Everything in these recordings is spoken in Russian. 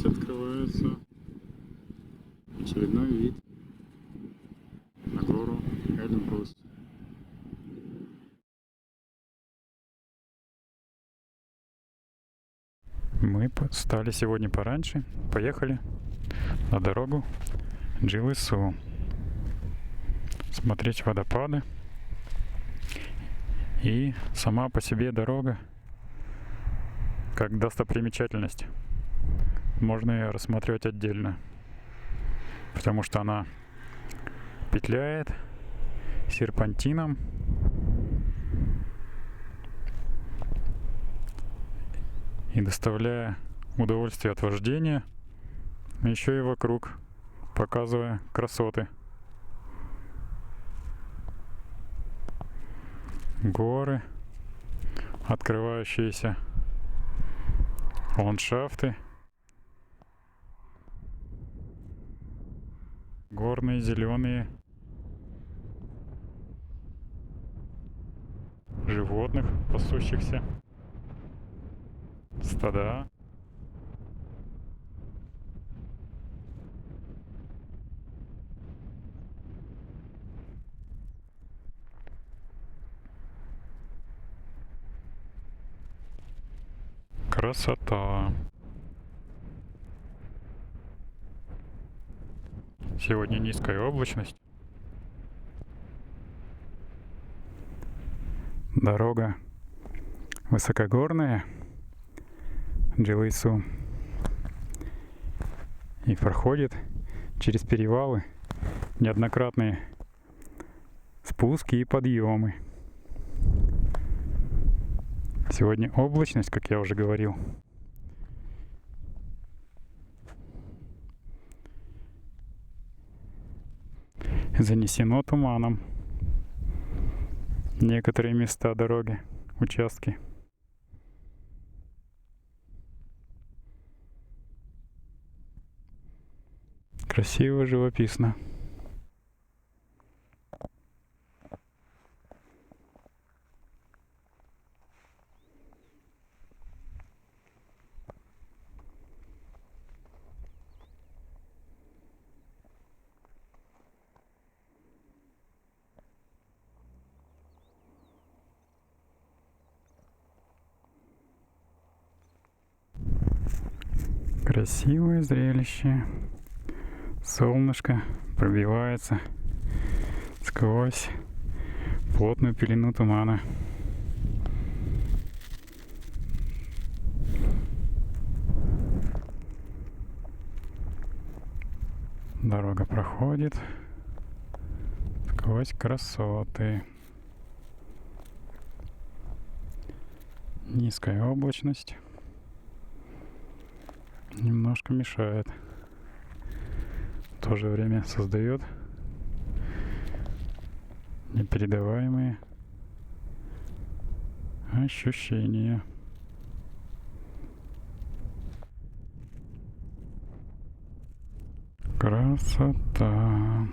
открывается очередной вид на гору Эльбрус. Мы встали сегодня пораньше, поехали на дорогу Джилысу смотреть водопады. И сама по себе дорога как достопримечательность. Можно ее рассматривать отдельно, потому что она петляет серпантином и доставляя удовольствие от вождения, еще и вокруг показывая красоты. Горы, открывающиеся ландшафты, горные зеленые, животных пасущихся, стада. Красота. Сегодня низкая облачность. Дорога высокогорная, Джилысу, и проходит через перевалы, неоднократные спуски и подъемы. Сегодня облачность, как я уже говорил. Занесено туманом некоторые места дороги, участки. Красиво, живописно. Красивое зрелище. Солнышко пробивается сквозь плотную пелену тумана. Дорога проходит сквозь красоты. Низкая облачность немножко мешает. В то же время создает непередаваемые ощущения. Красота.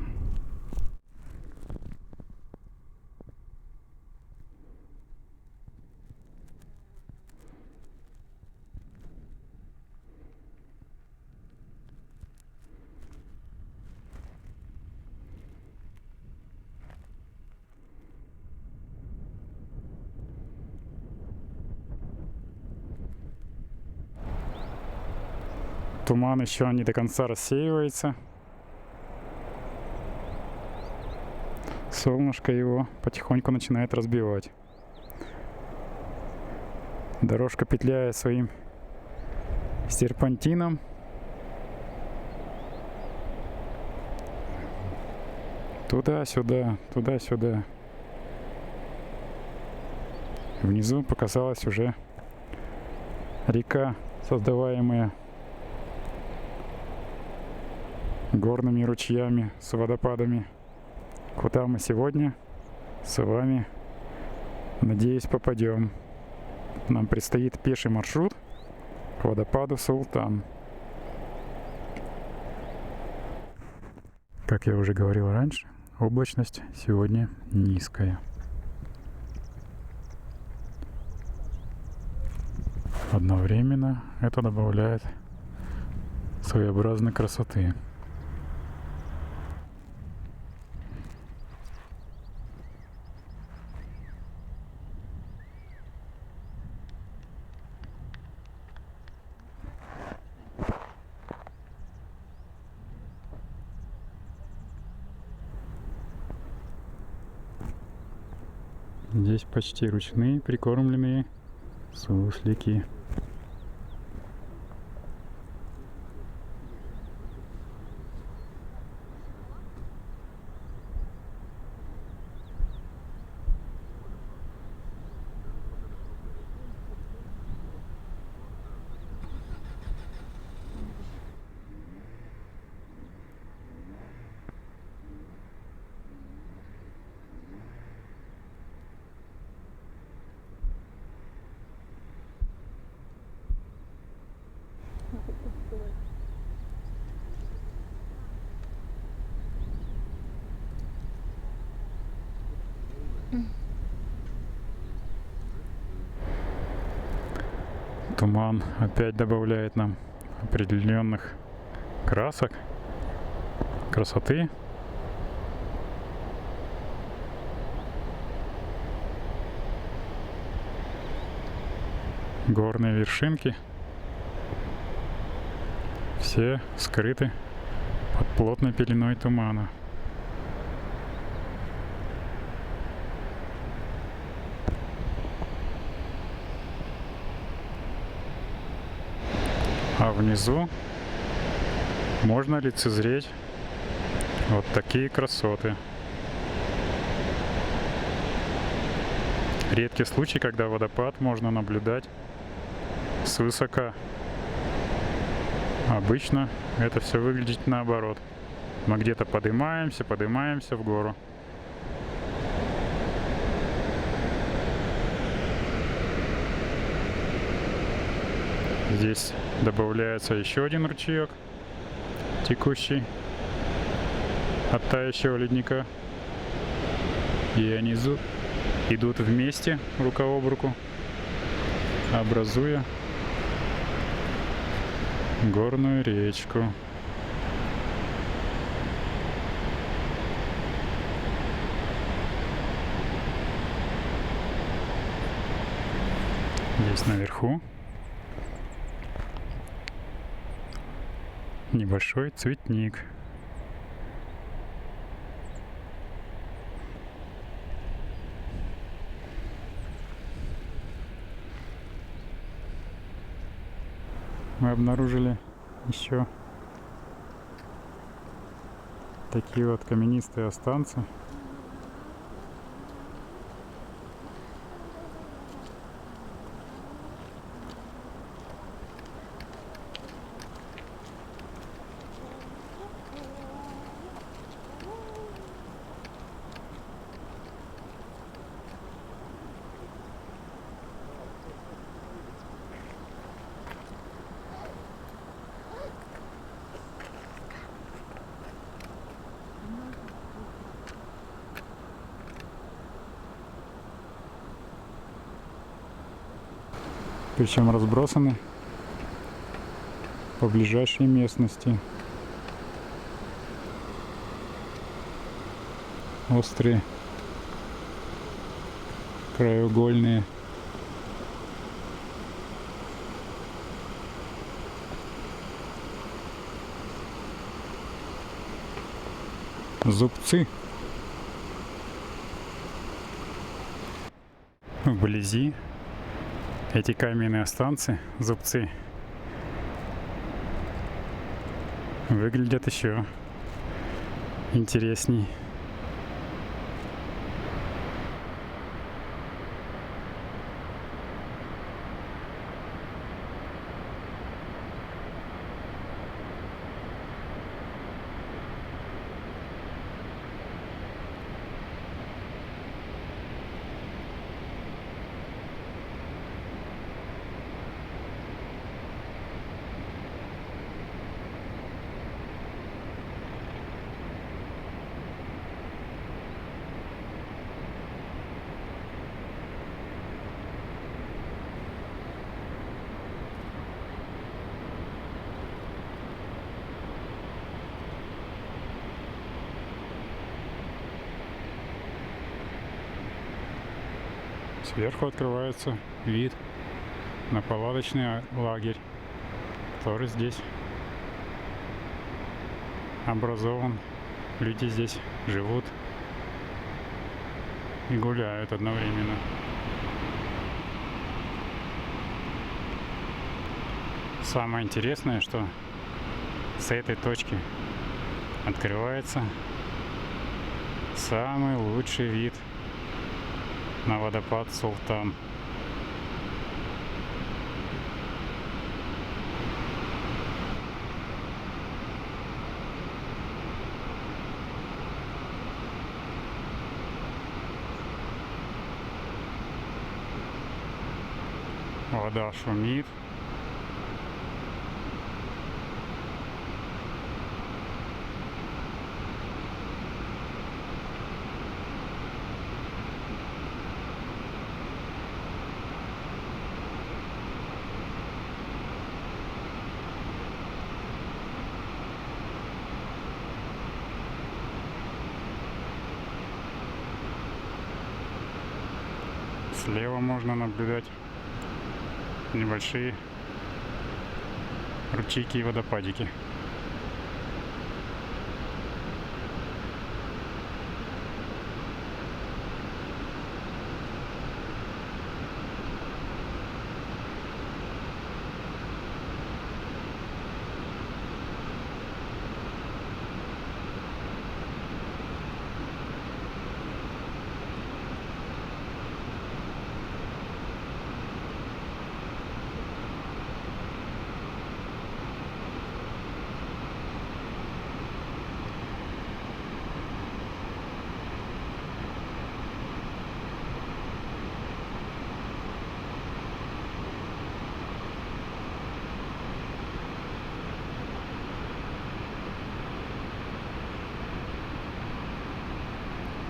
Туман еще не до конца рассеивается. Солнышко его потихоньку начинает разбивать. Дорожка, петляя своим серпантином, туда-сюда, туда-сюда. Внизу показалась уже река, создаваемая горными ручьями с водопадами, куда мы сегодня с вами, надеюсь, попадем. Нам предстоит пеший маршрут к водопаду Султан. Как я уже говорил раньше, облачность сегодня низкая. Одновременно это добавляет своеобразной красоты. Здесь почти ручные прикормленные суслики. Туман опять добавляет нам определенных красок, красоты. Горные вершинки все скрыты под плотной пеленой тумана. А внизу можно лицезреть вот такие красоты. Редкий случай, когда водопад можно наблюдать свысока. Обычно это все выглядит наоборот. Мы где-то поднимаемся в гору. Здесь добавляется еще один ручеек, текущий от тающего ледника. И они идут вместе, рука об руку, образуя горную речку. Здесь наверху небольшой цветник. Мы обнаружили еще такие вот каменистые останцы. Причем разбросаны по ближайшей местности. Острые, краеугольные. Зубцы. Вблизи эти каменные останцы, зубцы, выглядят еще интересней. Сверху открывается вид на палаточный лагерь, который здесь образован. Люди здесь живут и гуляют одновременно. Самое интересное, что с этой точки открывается самый лучший вид на водопад Султан. Вода шумит. Слева можно наблюдать небольшие ручейки и водопадики.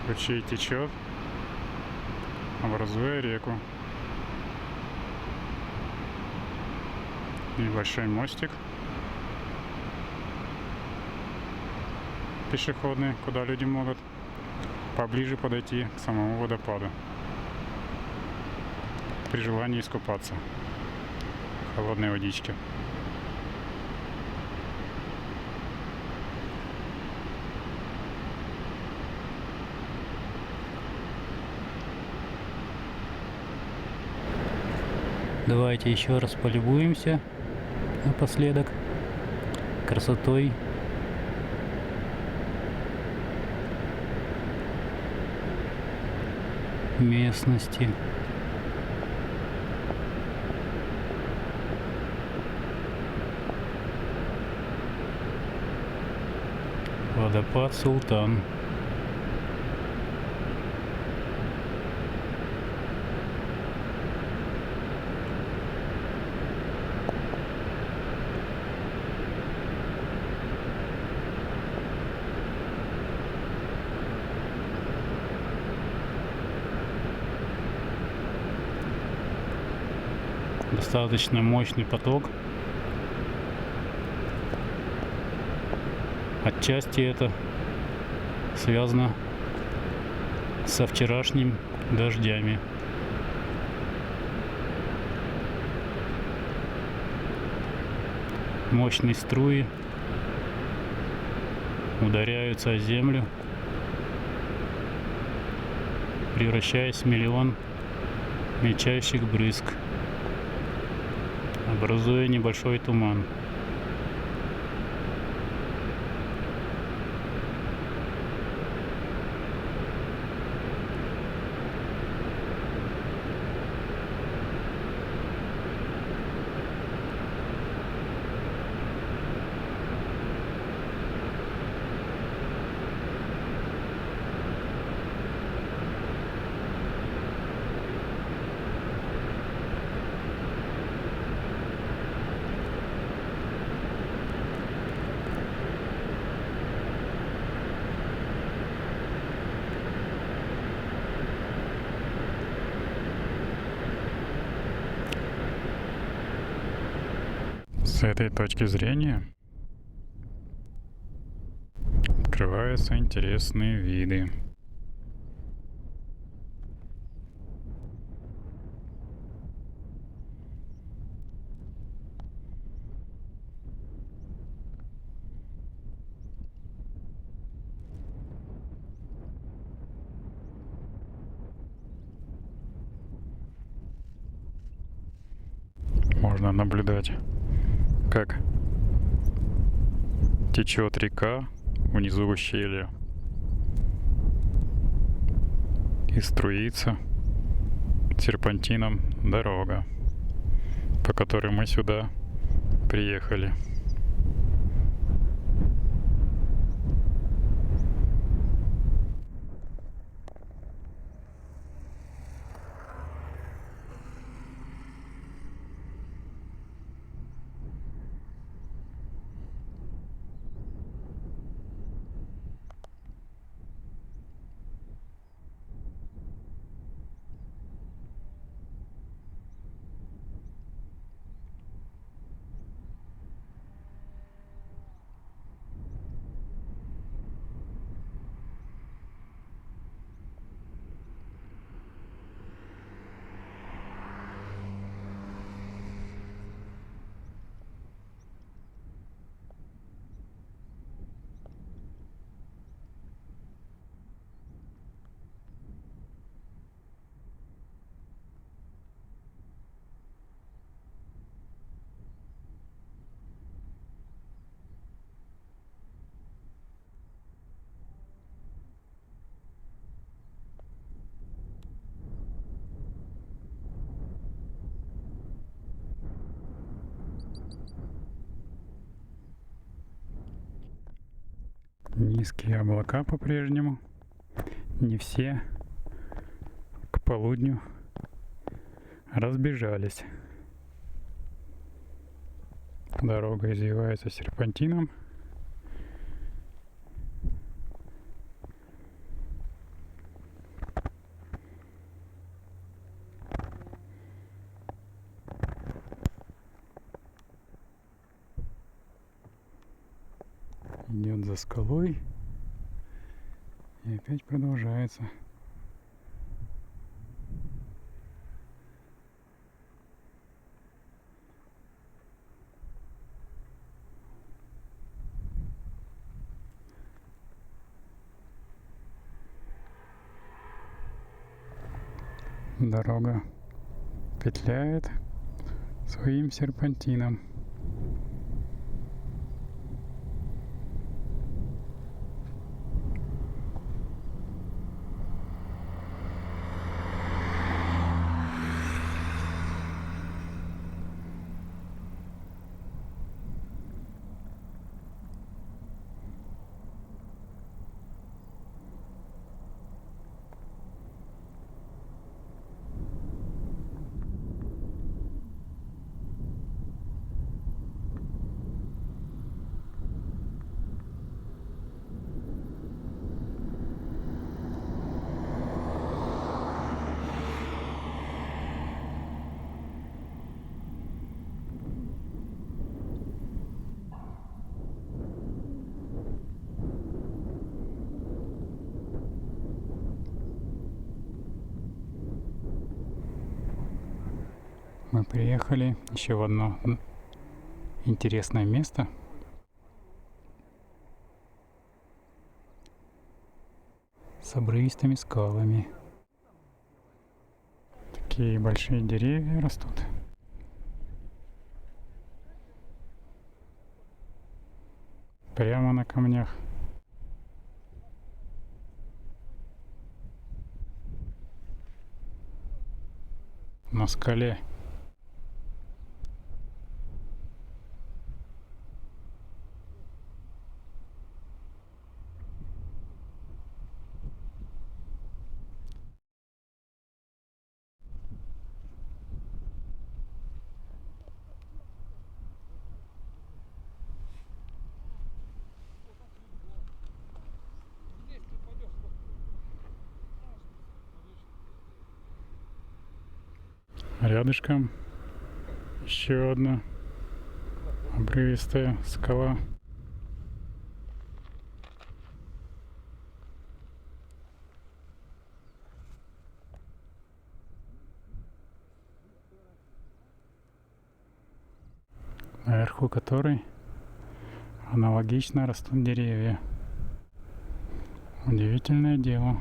Ручей течет, образуя реку. Небольшой мостик пешеходный, куда люди могут поближе подойти к самому водопаду при желании искупаться в холодной водичке. Давайте еще раз полюбуемся напоследок красотой местности. Водопад Султан. Достаточно мощный поток. Отчасти это связано со вчерашними дождями. Мощные струи ударяются о землю, превращаясь в миллион мельчайших брызг, образуя небольшой туман. С этой точки зрения открываются интересные виды. можно наблюдать, как течет река внизу ущелья и струится серпантином дорога, по которой мы сюда приехали. Низкие облака по-прежнему. Не все к полудню разбежались. Дорога извивается серпантином. Идет за скалой и опять продолжается. Дорога петляет своим серпантином. Мы приехали еще в одно интересное место. С обрывистыми скалами. Такие большие деревья растут. Прямо на камнях. На скале. Рядышком еще одна обрывистая скала. Наверху которой аналогично растут деревья. Удивительное дело.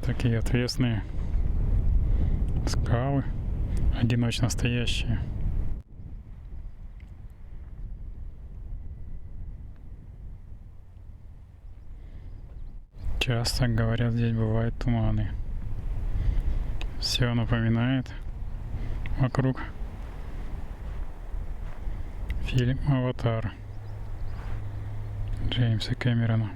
Такие отвесные скалы, одиночно стоящие. Часто, говорят, здесь бывают туманы. Все напоминает вокруг фильм «Аватар» Джеймса Кэмерона.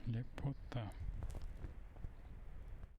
Лепота.